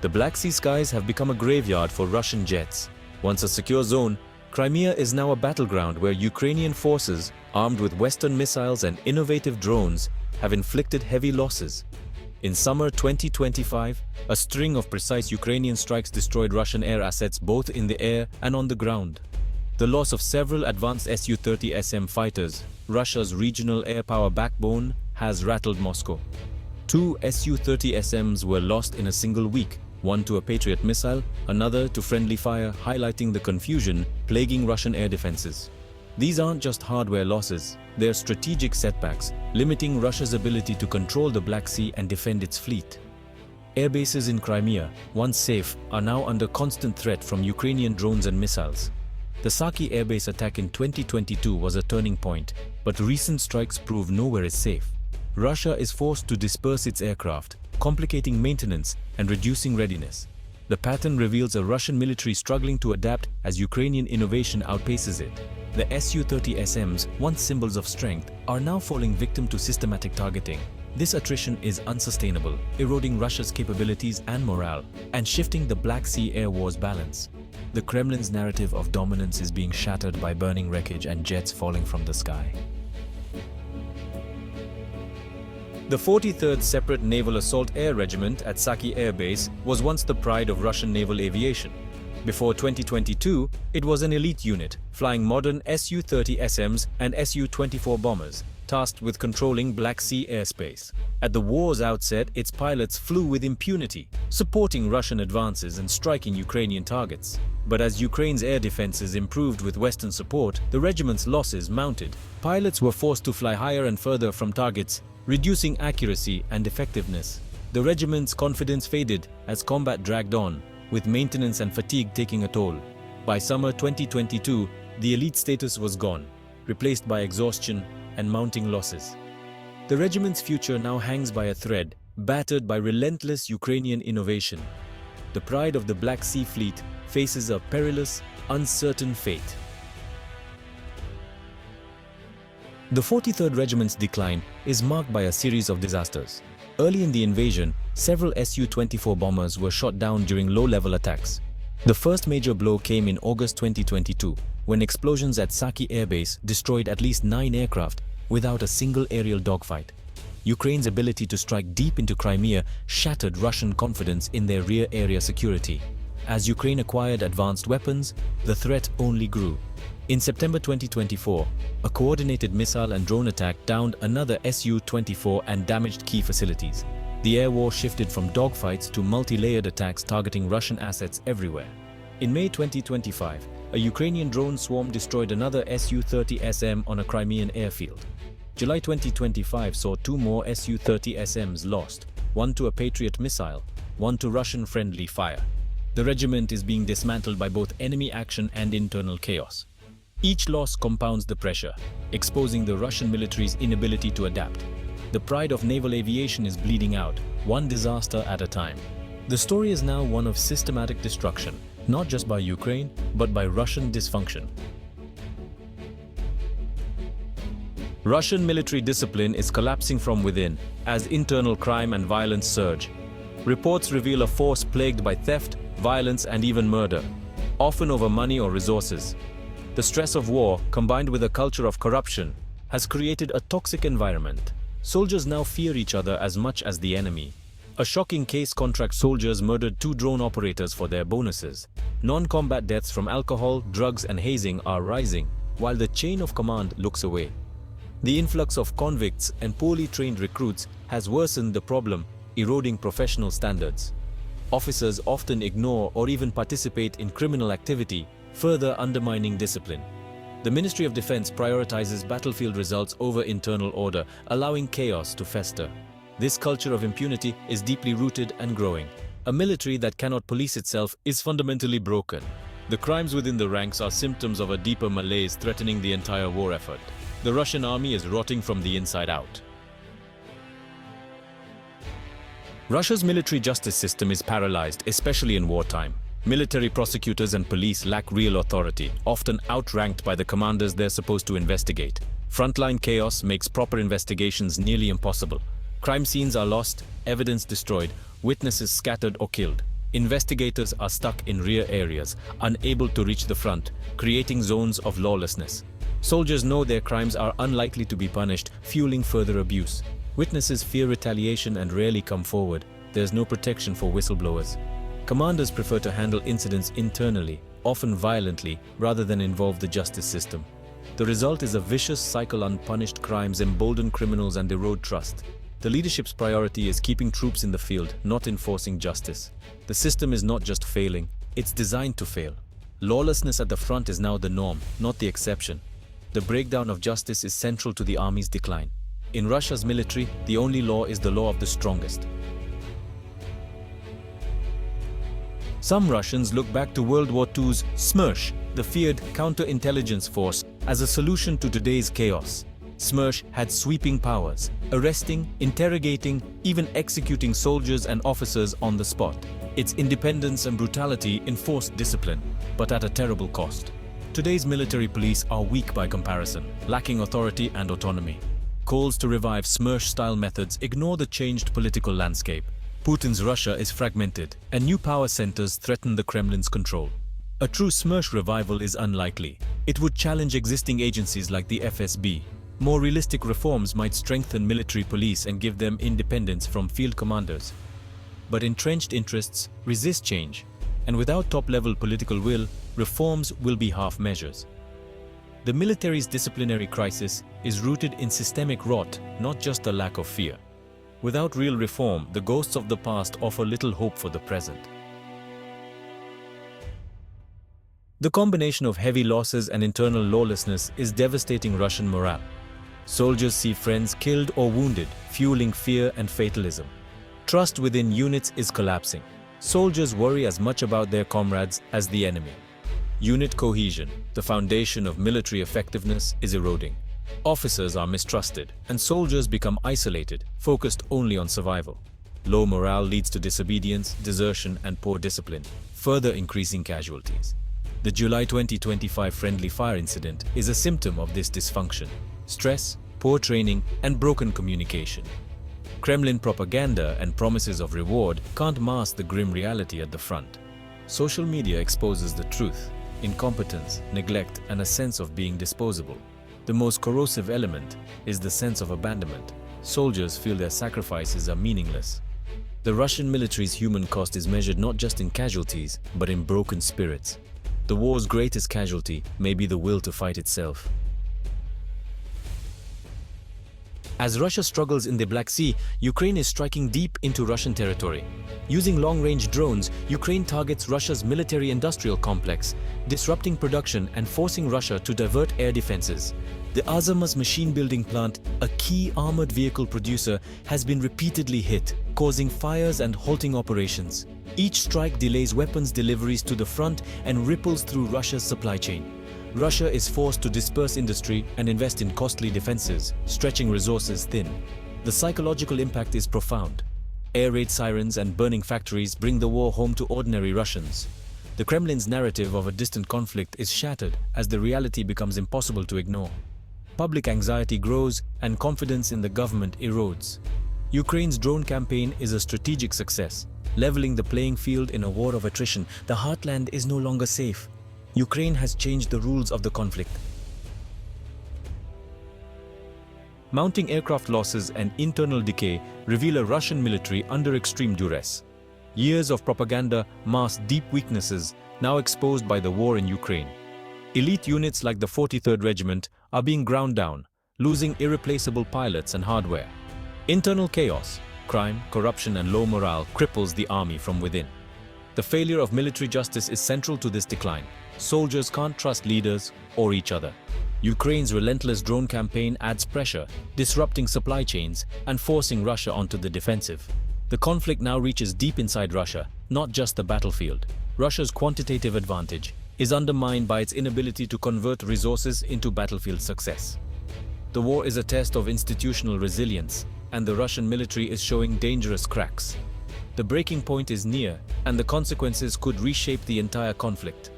The Black Sea skies have become a graveyard for Russian jets. Once a secure zone, Crimea is now a battleground where Ukrainian forces, armed with Western missiles and innovative drones, have inflicted heavy losses. In summer 2025, a string of precise Ukrainian strikes destroyed Russian air assets both in the air and on the ground. The loss of several advanced Su-30SM fighters, Russia's regional air power backbone, has rattled Moscow. 2 Su-30SMs were lost in a single week, one to a Patriot missile, another to friendly fire, highlighting the confusion plaguing Russian air defenses. These aren't just hardware losses, they're strategic setbacks, limiting Russia's ability to control the Black Sea and defend its fleet. Air bases in Crimea, once safe, are now under constant threat from Ukrainian drones and missiles. The Saki airbase attack in 2022 was a turning point, but recent strikes prove nowhere is safe. Russia is forced to disperse its aircraft, complicating maintenance and reducing readiness. The pattern reveals a Russian military struggling to adapt as Ukrainian innovation outpaces it. The Su-30SMs, once symbols of strength, are now falling victim to systematic targeting. This attrition is unsustainable, eroding Russia's capabilities and morale, and shifting the Black Sea air war's balance. The Kremlin's narrative of dominance is being shattered by burning wreckage and jets falling from the sky. The 43rd Separate Naval Assault Air Regiment at Saki Air Base was once the pride of Russian naval aviation. Before 2022, it was an elite unit, flying modern Su-30SMs and Su-24 bombers, tasked with controlling Black Sea airspace. At the war's outset, its pilots flew with impunity, supporting Russian advances and striking Ukrainian targets. But as Ukraine's air defenses improved with Western support, the regiment's losses mounted. Pilots were forced to fly higher and further from targets, reducing accuracy and effectiveness. The regiment's confidence faded as combat dragged on, with maintenance and fatigue taking a toll. By summer 2022, the elite status was gone, replaced by exhaustion and mounting losses. The regiment's future now hangs by a thread, battered by relentless Ukrainian innovation. The pride of the Black Sea Fleet faces a perilous, uncertain fate. The 43rd Regiment's decline is marked by a series of disasters. Early in the invasion, several Su-24 bombers were shot down during low-level attacks. The first major blow came in August 2022, when explosions at Saki airbase destroyed at least 9 aircraft without a single aerial dogfight. Ukraine's ability to strike deep into Crimea shattered Russian confidence in their rear area security. As Ukraine acquired advanced weapons, the threat only grew. In September 2024, a coordinated missile and drone attack downed another Su-24 and damaged key facilities. The air war shifted from dogfights to multi-layered attacks targeting Russian assets everywhere. In May 2025, a Ukrainian drone swarm destroyed another Su-30SM on a Crimean airfield. July 2025 saw 2 more Su-30SMs lost, one to a Patriot missile, one to Russian friendly fire. The regiment is being dismantled by both enemy action and internal chaos. Each loss compounds the pressure, exposing the Russian military's inability to adapt. The pride of naval aviation is bleeding out, one disaster at a time. The story is now one of systematic destruction, not just by Ukraine, but by Russian dysfunction. Russian military discipline is collapsing from within as internal crime and violence surge. Reports reveal a force plagued by theft, violence, and even murder, often over money or resources. The stress of war, combined with a culture of corruption, has created a toxic environment. Soldiers now fear each other as much as the enemy. A shocking case: contract soldiers murdered 2 drone operators for their bonuses. Non-combat deaths from alcohol, drugs, and hazing are rising, while the chain of command looks away. The influx of convicts and poorly trained recruits has worsened the problem, eroding professional standards. Officers often ignore or even participate in criminal activity, further undermining discipline. The Ministry of Defense prioritizes battlefield results over internal order, allowing chaos to fester. This culture of impunity is deeply rooted and growing. A military that cannot police itself is fundamentally broken. The crimes within the ranks are symptoms of a deeper malaise threatening the entire war effort. The Russian army is rotting from the inside out. Russia's military justice system is paralyzed, especially in wartime. Military prosecutors and police lack real authority, often outranked by the commanders they're supposed to investigate. Frontline chaos makes proper investigations nearly impossible. Crime scenes are lost, evidence destroyed, witnesses scattered or killed. Investigators are stuck in rear areas, unable to reach the front, creating zones of lawlessness. Soldiers know their crimes are unlikely to be punished, fueling further abuse. Witnesses fear retaliation and rarely come forward. There's no protection for whistleblowers. Commanders prefer to handle incidents internally, often violently, rather than involve the justice system. The result is a vicious cycle. Unpunished crimes embolden criminals and erode trust. The leadership's priority is keeping troops in the field, not enforcing justice. The system is not just failing, it's designed to fail. Lawlessness at the front is now the norm, not the exception. The breakdown of justice is central to the army's decline. In Russia's military, the only law is the law of the strongest. Some Russians look back to World War II's SMERSH, the feared counterintelligence force, as a solution to today's chaos. SMERSH had sweeping powers, arresting, interrogating, even executing soldiers and officers on the spot. Its independence and brutality enforced discipline, but at a terrible cost. Today's military police are weak by comparison, lacking authority and autonomy. Calls to revive SMERSH-style methods ignore the changed political landscape. Putin's Russia is fragmented, and new power centers threaten the Kremlin's control. A true SMERSH revival is unlikely. It would challenge existing agencies like the FSB. More realistic reforms might strengthen military police and give them independence from field commanders. But entrenched interests resist change, and without top-level political will, reforms will be half measures. The military's disciplinary crisis is rooted in systemic rot, not just a lack of fear. Without real reform, the ghosts of the past offer little hope for the present. The combination of heavy losses and internal lawlessness is devastating Russian morale. Soldiers see friends killed or wounded, fueling fear and fatalism. Trust within units is collapsing. Soldiers worry as much about their comrades as the enemy. Unit cohesion, the foundation of military effectiveness, is eroding. Officers are mistrusted, and soldiers become isolated, focused only on survival. Low morale leads to disobedience, desertion, and poor discipline, further increasing casualties. The July 2025 friendly fire incident is a symptom of this dysfunction. Stress, poor training, and broken communication. Kremlin propaganda and promises of reward can't mask the grim reality at the front. Social media exposes the truth: incompetence, neglect, and a sense of being disposable. The most corrosive element is the sense of abandonment. Soldiers feel their sacrifices are meaningless. The Russian military's human cost is measured not just in casualties, but in broken spirits. The war's greatest casualty may be the will to fight itself. As Russia struggles in the Black Sea, Ukraine is striking deep into Russian territory. Using long-range drones, Ukraine targets Russia's military-industrial complex, disrupting production and forcing Russia to divert air defenses. The Azov's machine-building plant, a key armored vehicle producer, has been repeatedly hit, causing fires and halting operations. Each strike delays weapons deliveries to the front and ripples through Russia's supply chain. Russia is forced to disperse industry and invest in costly defenses, stretching resources thin. The psychological impact is profound. Air raid sirens and burning factories bring the war home to ordinary Russians. The Kremlin's narrative of a distant conflict is shattered as the reality becomes impossible to ignore. Public anxiety grows and confidence in the government erodes. Ukraine's drone campaign is a strategic success, leveling the playing field in a war of attrition. The heartland is no longer safe. Ukraine has changed the rules of the conflict. Mounting aircraft losses and internal decay reveal a Russian military under extreme duress. Years of propaganda mask deep weaknesses now exposed by the war in Ukraine. Elite units like the 43rd Regiment are being ground down, losing irreplaceable pilots and hardware. Internal chaos, crime, corruption, and low morale cripples the army from within. The failure of military justice is central to this decline. Soldiers can't trust leaders or each other. Ukraine's relentless drone campaign adds pressure, disrupting supply chains and forcing Russia onto the defensive. The conflict now reaches deep inside Russia, not just the battlefield. Russia's quantitative advantage is undermined by its inability to convert resources into battlefield success. The war is a test of institutional resilience, and the Russian military is showing dangerous cracks. The breaking point is near, and the consequences could reshape the entire conflict.